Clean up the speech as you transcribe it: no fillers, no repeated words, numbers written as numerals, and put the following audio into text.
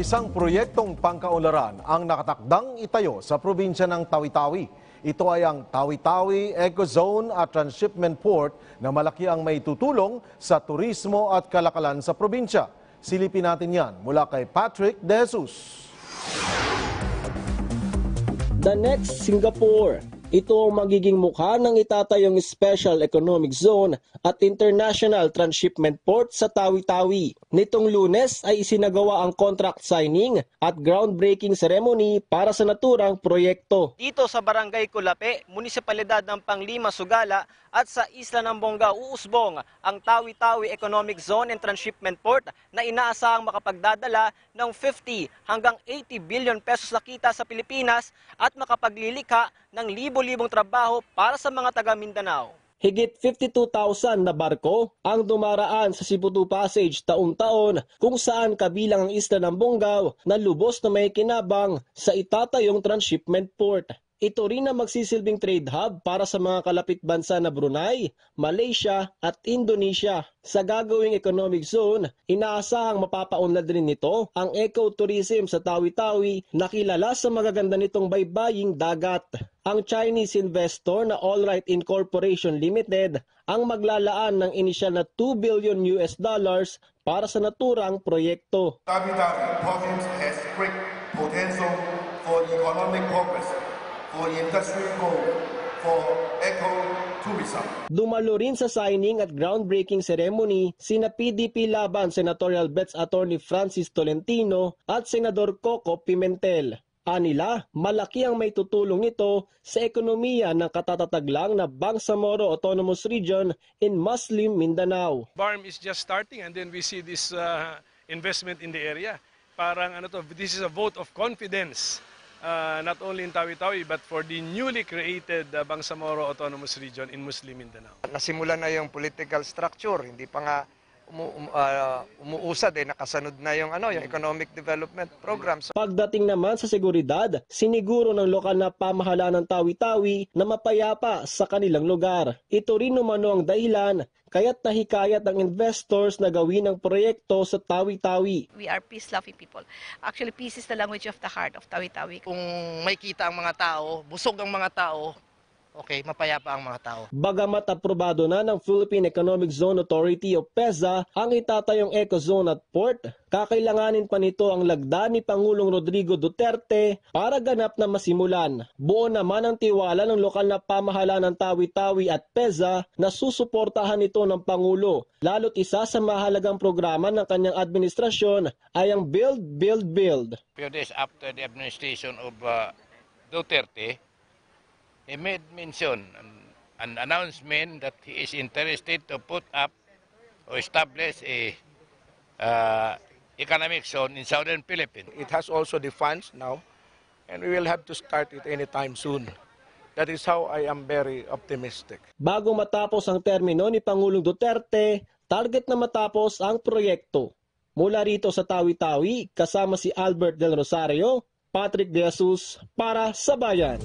Isang proyektong pangkaunlaran ang nakatakdang itayo sa probinsya ng Tawi-Tawi. Ito ay ang Tawi-Tawi Eco Zone at Transshipment Port na malaki ang may tutulong sa turismo at kalakalan sa probinsya. Silipin natin yan mula kay Patrick De Jesus. The next Singapore. Ito ang magiging mukha ng itatayong Special Economic Zone at International Transshipment Port sa Tawi-Tawi. Nitong Lunes ay isinagawa ang contract signing at groundbreaking ceremony para sa naturang proyekto. Dito sa Barangay Kulape, Munisipalidad ng Panglima, Sugala at sa Isla ng Bongga, Uusbong, ang Tawi-Tawi Economic Zone and Transshipment Port na inaasahang makapagdadala ng 50 hanggang 80 billion pesos na kita sa Pilipinas at makapaglilikha ng libo-libong trabaho para sa mga taga Mindanao. Higit 52,000 na barko ang dumaraan sa Cebu Passage taon-taon kung saan kabilang ang Isla ng Bongga na lubos na may kinabang sa itatayong transshipment port. Ito rin ang magsisilbing trade hub para sa mga kalapit bansa na Brunei, Malaysia at Indonesia. Sa gagawing economic zone, inaasahang mapapaunlad rin nito ang ecotourism sa Tawi-Tawi na kilala sa magaganda nitong baybaying dagat. Ang Chinese investor na Allright Incorporation Limited ang maglalaan ng inisyal na $2 billion para sa naturang proyekto. Tawi-Tawi province has great potential for economic progress, for industry growth, for ecotourism. Dumalo rin sa signing at groundbreaking ceremony sina PDP Laban Senatorial Bets Attorney Francis Tolentino at Senador Coco Pimentel. Anila, malaki ang may tutulong nito sa ekonomiya ng katatatag lang na Bangsamoro Autonomous Region in Muslim Mindanao. BARM is just starting and then we see this investment in the area. Parang this is a vote of confidence. Not only in Tawi-Tawi but for the newly created Bangsamoro Autonomous Region in Muslim Mindanao. Nasimula na yung political structure, hindi pa nga umuusad nakasanod na yung economic development programs. Pagdating naman sa seguridad, siniguro ng lokal na pamahalaan ng Tawi-Tawi na mapayapa sa kanilang lugar. Ito rin umano ang dahilan kaya't nahikayat ang investors na gawin ang proyekto sa Tawi-Tawi. We are peace-loving people. Actually, peace is the language of the heart of Tawi-Tawi. Kung may kita ang mga tao, busog ang mga tao, okay, mapayapa ang mga tao. Bagamat aprobado na ng Philippine Economic Zone Authority o PEZA ang itatayong Eco Zone at Port, kakailanganin pa nito ang lagda ni Pangulong Rodrigo Duterte para ganap na masimulan. Buo naman ang tiwala ng lokal na pamahalaan ng Tawi-Tawi at PEZA na susuportahan ito ng Pangulo. Lalo't isa sa mahalagang programa ng kanyang administrasyon ay ang Build, Build, Build. Few days after the administration of Duterte, he made mention, an announcement that he is interested to put up or establish a economic zone in southern Philippines. It has also the funds now, and we will have to start it anytime soon. That is how I am very optimistic. Bago matapos ang termino ni Pangulong Duterte, target na matapos ang proyekto. Mula rito sa Tawi-Tawi, kasama si Albert Del Rosario, Patrick De Jesus para sa Bayan.